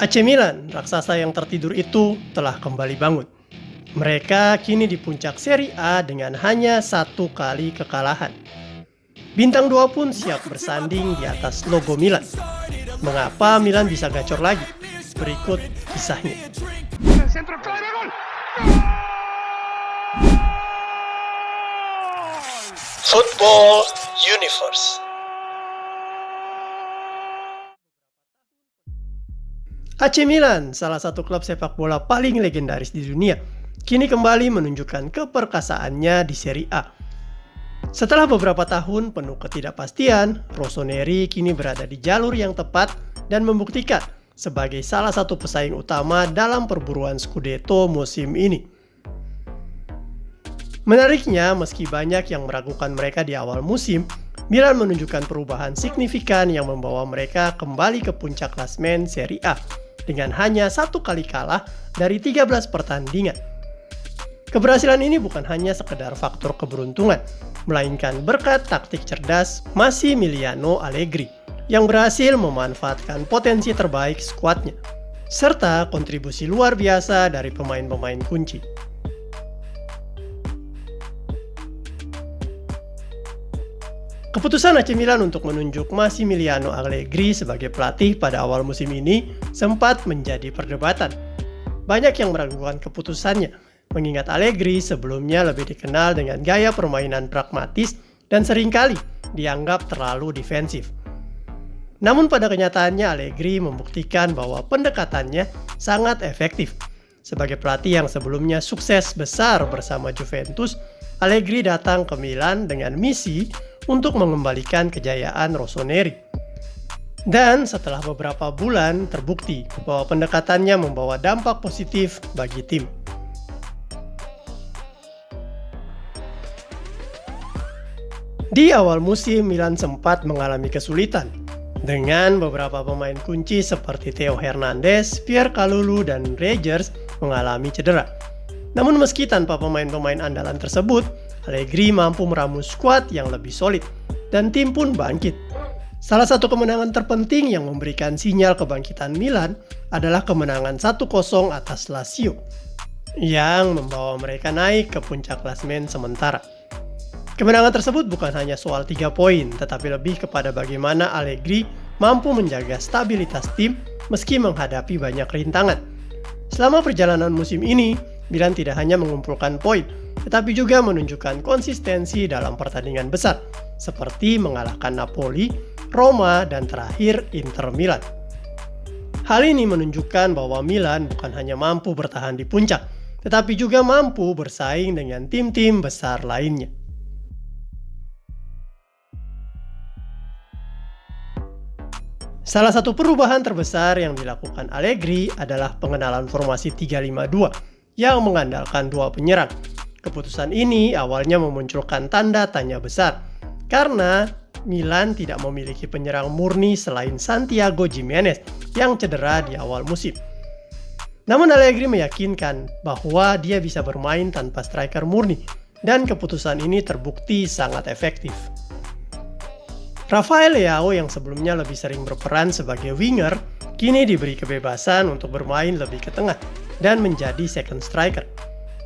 AC Milan, raksasa yang tertidur itu, telah kembali bangun. Mereka kini di puncak Serie A dengan hanya 1 kali kekalahan. Bintang 2 pun siap bersanding di atas logo Milan. Mengapa Milan bisa gacor lagi? Berikut kisahnya. Football Universe. AC Milan, salah satu klub sepak bola paling legendaris di dunia, kini kembali menunjukkan keperkasaannya di Serie A. Setelah beberapa tahun penuh ketidakpastian, Rossoneri kini berada di jalur yang tepat dan membuktikan sebagai salah satu pesaing utama dalam perburuan Scudetto musim ini. Menariknya, meski banyak yang meragukan mereka di awal musim, Milan menunjukkan perubahan signifikan yang membawa mereka kembali ke puncak klasemen Serie A dengan hanya 1 kali kalah dari 13 pertandingan. Keberhasilan ini bukan hanya sekedar faktor keberuntungan, melainkan berkat taktik cerdas Massimiliano Allegri yang berhasil memanfaatkan potensi terbaik skuadnya, serta kontribusi luar biasa dari pemain-pemain kunci. Keputusan AC Milan untuk menunjuk Massimiliano Allegri sebagai pelatih pada awal musim ini sempat menjadi perdebatan. Banyak yang meragukan keputusannya, mengingat Allegri sebelumnya lebih dikenal dengan gaya permainan pragmatis dan seringkali dianggap terlalu defensif. Namun pada kenyataannya Allegri membuktikan bahwa pendekatannya sangat efektif. Sebagai pelatih yang sebelumnya sukses besar bersama Juventus, Allegri datang ke Milan dengan misi untuk mengembalikan kejayaan Rossoneri. Dan setelah beberapa bulan terbukti bahwa pendekatannya membawa dampak positif bagi tim. Di awal musim Milan sempat mengalami kesulitan dengan beberapa pemain kunci seperti Theo Hernandez, Pierre Kalulu, dan Rogers mengalami cedera. Namun meski tanpa pemain-pemain andalan tersebut, Allegri mampu meramu skuad yang lebih solid, dan tim pun bangkit. Salah satu kemenangan terpenting yang memberikan sinyal kebangkitan Milan adalah kemenangan 1-0 atas Lazio, yang membawa mereka naik ke puncak klasemen sementara. Kemenangan tersebut bukan hanya soal 3 poin, tetapi lebih kepada bagaimana Allegri mampu menjaga stabilitas tim meski menghadapi banyak rintangan. Selama perjalanan musim ini, Milan tidak hanya mengumpulkan poin, tetapi juga menunjukkan konsistensi dalam pertandingan besar, seperti mengalahkan Napoli, Roma, dan terakhir Inter Milan. Hal ini menunjukkan bahwa Milan bukan hanya mampu bertahan di puncak, tetapi juga mampu bersaing dengan tim-tim besar lainnya. Salah satu perubahan terbesar yang dilakukan Allegri adalah pengenalan formasi 3-5-2 yang mengandalkan 2 penyerang. Keputusan ini awalnya memunculkan tanda tanya besar, karena Milan tidak memiliki penyerang murni selain Santiago Giménez yang cedera di awal musim. Namun Allegri meyakinkan bahwa dia bisa bermain tanpa striker murni, dan keputusan ini terbukti sangat efektif. Rafael Leao yang sebelumnya lebih sering berperan sebagai winger, kini diberi kebebasan untuk bermain lebih ke tengah dan menjadi second striker.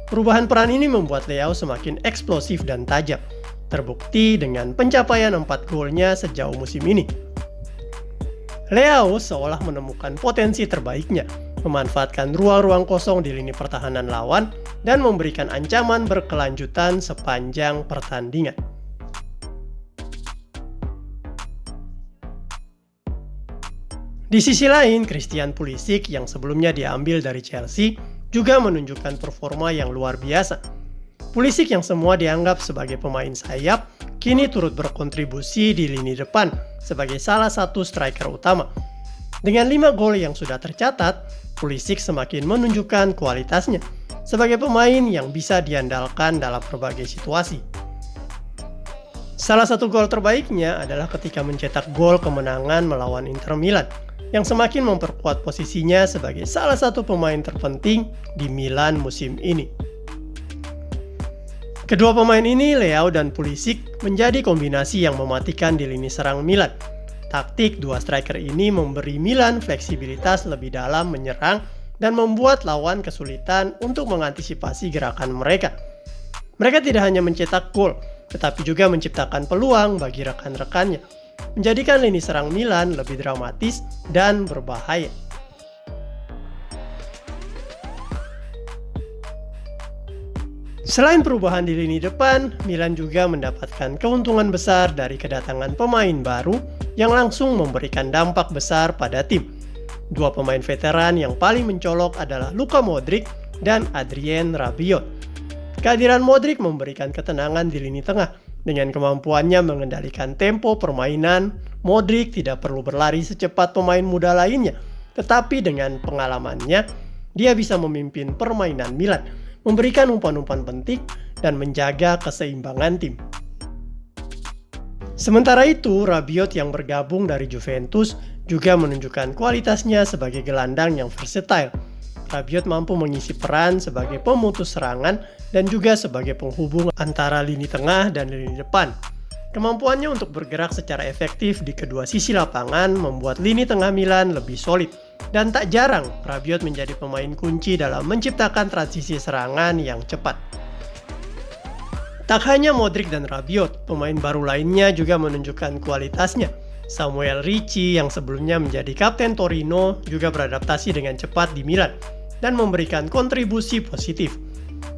Perubahan peran ini membuat Leao semakin eksplosif dan tajam, terbukti dengan pencapaian 4 golnya sejauh musim ini. Leao seolah menemukan potensi terbaiknya, memanfaatkan ruang-ruang kosong di lini pertahanan lawan, dan memberikan ancaman berkelanjutan sepanjang pertandingan. Di sisi lain, Christian Pulisic yang sebelumnya diambil dari Chelsea juga menunjukkan performa yang luar biasa. Pulisic yang semua dianggap sebagai pemain sayap, kini turut berkontribusi di lini depan sebagai salah satu striker utama. Dengan 5 gol yang sudah tercatat, Pulisic semakin menunjukkan kualitasnya sebagai pemain yang bisa diandalkan dalam berbagai situasi. Salah satu gol terbaiknya adalah ketika mencetak gol kemenangan melawan Inter Milan, yang semakin memperkuat posisinya sebagai salah satu pemain terpenting di Milan musim ini. Kedua pemain ini, Leao dan Pulisic, menjadi kombinasi yang mematikan di lini serang Milan. Taktik dua striker ini memberi Milan fleksibilitas lebih dalam menyerang dan membuat lawan kesulitan untuk mengantisipasi gerakan mereka. Mereka tidak hanya mencetak gol, tetapi juga menciptakan peluang bagi rekan-rekannya, menjadikan lini serang Milan lebih dramatis dan berbahaya. Selain perubahan di lini depan, Milan juga mendapatkan keuntungan besar dari kedatangan pemain baru yang langsung memberikan dampak besar pada tim. Dua pemain veteran yang paling mencolok adalah Luka Modric dan Adrien Rabiot. Kehadiran Modric memberikan ketenangan di lini tengah. Dengan kemampuannya mengendalikan tempo permainan, Modric tidak perlu berlari secepat pemain muda lainnya. Tetapi dengan pengalamannya, dia bisa memimpin permainan Milan, memberikan umpan-umpan penting, dan menjaga keseimbangan tim. Sementara itu, Rabiot yang bergabung dari Juventus juga menunjukkan kualitasnya sebagai gelandang yang versatile. Rabiot mampu mengisi peran sebagai pemutus serangan dan juga sebagai penghubung antara lini tengah dan lini depan. Kemampuannya untuk bergerak secara efektif di kedua sisi lapangan membuat lini tengah Milan lebih solid. Dan tak jarang, Rabiot menjadi pemain kunci dalam menciptakan transisi serangan yang cepat. Tak hanya Modric dan Rabiot, pemain baru lainnya juga menunjukkan kualitasnya. Samuel Ricci yang sebelumnya menjadi kapten Torino juga beradaptasi dengan cepat di Milan dan memberikan kontribusi positif.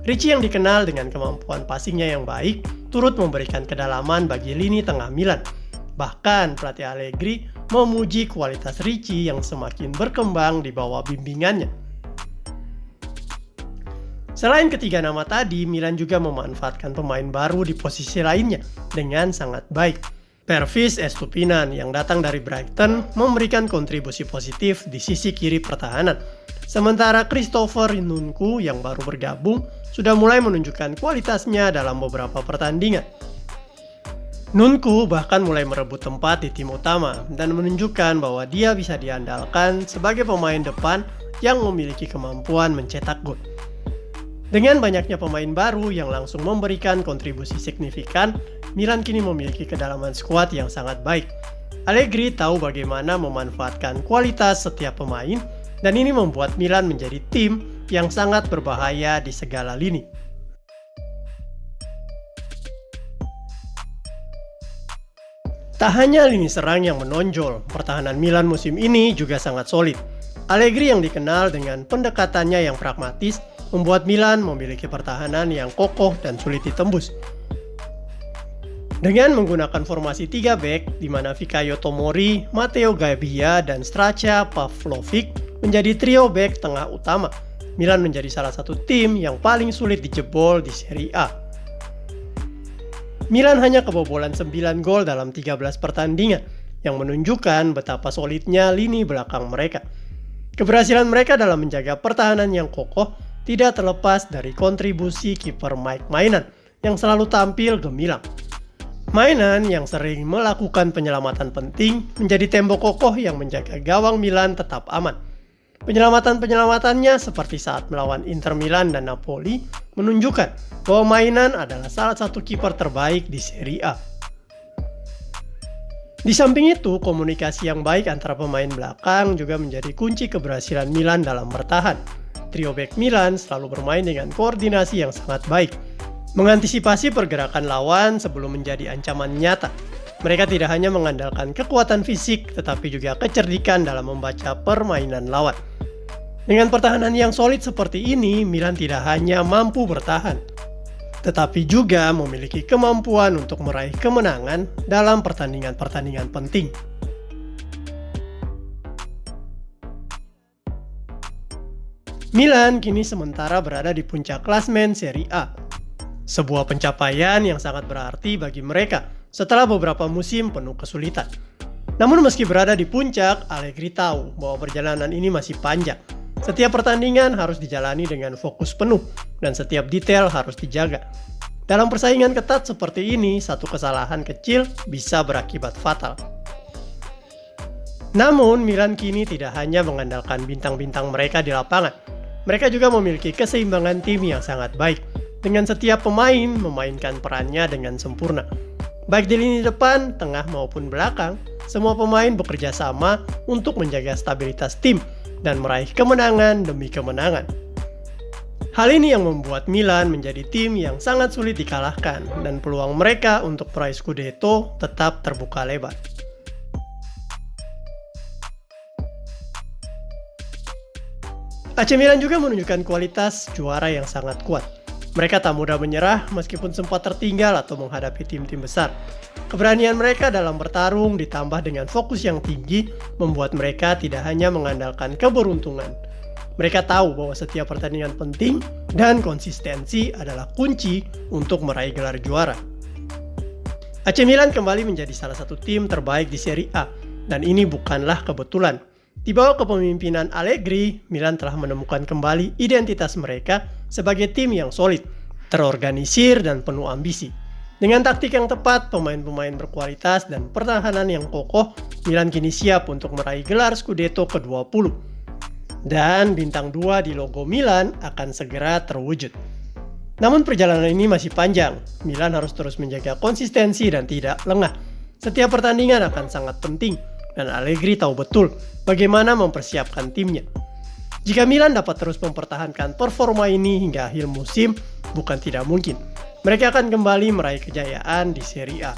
Ricci yang dikenal dengan kemampuan passingnya yang baik, turut memberikan kedalaman bagi lini tengah Milan. Bahkan pelatih Allegri memuji kualitas Ricci yang semakin berkembang di bawah bimbingannya. Selain ketiga nama tadi, Milan juga memanfaatkan pemain baru di posisi lainnya dengan sangat baik. Pervis Estupinan yang datang dari Brighton memberikan kontribusi positif di sisi kiri pertahanan. Sementara Christopher Nkunku yang baru bergabung sudah mulai menunjukkan kualitasnya dalam beberapa pertandingan. Nkunku bahkan mulai merebut tempat di tim utama dan menunjukkan bahwa dia bisa diandalkan sebagai pemain depan yang memiliki kemampuan mencetak gol. Dengan banyaknya pemain baru yang langsung memberikan kontribusi signifikan, Milan kini memiliki kedalaman skuad yang sangat baik. Allegri tahu bagaimana memanfaatkan kualitas setiap pemain, dan ini membuat Milan menjadi tim yang sangat berbahaya di segala lini. Tak hanya lini serang yang menonjol, pertahanan Milan musim ini juga sangat solid. Allegri yang dikenal dengan pendekatannya yang pragmatis, membuat Milan memiliki pertahanan yang kokoh dan sulit ditembus. Dengan menggunakan formasi 3 back, di mana Fikayo Tomori, Matteo Gabbia, dan Stracha Pavlovic menjadi trio back tengah utama, Milan menjadi salah satu tim yang paling sulit dijebol di Serie A. Milan hanya kebobolan 9 gol dalam 13 pertandingan, yang menunjukkan betapa solidnya lini belakang mereka. Keberhasilan mereka dalam menjaga pertahanan yang kokoh tidak terlepas dari kontribusi kiper Mike Maignan yang selalu tampil gemilang. Maignan yang sering melakukan penyelamatan penting menjadi tembok kokoh yang menjaga gawang Milan tetap aman. Penyelamatan-penyelamatannya seperti saat melawan Inter Milan dan Napoli menunjukkan bahwa Maignan adalah salah satu kiper terbaik di Serie A. Di samping itu, komunikasi yang baik antara pemain belakang juga menjadi kunci keberhasilan Milan dalam bertahan. Trio back Milan selalu bermain dengan koordinasi yang sangat baik, mengantisipasi pergerakan lawan sebelum menjadi ancaman nyata. Mereka tidak hanya mengandalkan kekuatan fisik, tetapi juga kecerdikan dalam membaca permainan lawan. Dengan pertahanan yang solid seperti ini, Milan tidak hanya mampu bertahan, tetapi juga memiliki kemampuan untuk meraih kemenangan dalam pertandingan-pertandingan penting. Milan kini sementara berada di puncak klasemen Serie A. Sebuah pencapaian yang sangat berarti bagi mereka setelah beberapa musim penuh kesulitan. Namun meski berada di puncak, Allegri tahu bahwa perjalanan ini masih panjang. Setiap pertandingan harus dijalani dengan fokus penuh dan setiap detail harus dijaga. Dalam persaingan ketat seperti ini, satu kesalahan kecil bisa berakibat fatal. Namun, Milan kini tidak hanya mengandalkan bintang-bintang mereka di lapangan. Mereka juga memiliki keseimbangan tim yang sangat baik, dengan setiap pemain memainkan perannya dengan sempurna. Baik di lini depan, tengah maupun belakang, semua pemain bekerja sama untuk menjaga stabilitas tim dan meraih kemenangan demi kemenangan. Hal ini yang membuat Milan menjadi tim yang sangat sulit dikalahkan dan peluang mereka untuk meraih Scudetto tetap terbuka lebar. AC Milan juga menunjukkan kualitas juara yang sangat kuat. Mereka tak mudah menyerah meskipun sempat tertinggal atau menghadapi tim-tim besar. Keberanian mereka dalam bertarung ditambah dengan fokus yang tinggi membuat mereka tidak hanya mengandalkan keberuntungan. Mereka tahu bahwa setiap pertandingan penting dan konsistensi adalah kunci untuk meraih gelar juara. AC Milan kembali menjadi salah satu tim terbaik di Serie A, dan ini bukanlah kebetulan. Di bawah kepemimpinan Allegri, Milan telah menemukan kembali identitas mereka sebagai tim yang solid, terorganisir, dan penuh ambisi. Dengan taktik yang tepat, pemain-pemain berkualitas, dan pertahanan yang kokoh, Milan kini siap untuk meraih gelar Scudetto ke-20. Dan bintang 2 di logo Milan akan segera terwujud. Namun perjalanan ini masih panjang. Milan harus terus menjaga konsistensi dan tidak lengah. Setiap pertandingan akan sangat penting, dan Allegri tahu betul bagaimana mempersiapkan timnya. Jika Milan dapat terus mempertahankan performa ini hingga akhir musim, bukan tidak mungkin mereka akan kembali meraih kejayaan di Serie A.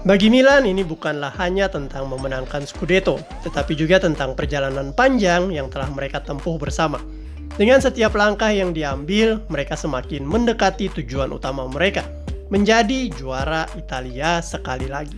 Bagi Milan, ini bukanlah hanya tentang memenangkan Scudetto, tetapi juga tentang perjalanan panjang yang telah mereka tempuh bersama. Dengan setiap langkah yang diambil, mereka semakin mendekati tujuan utama mereka, menjadi juara Italia sekali lagi.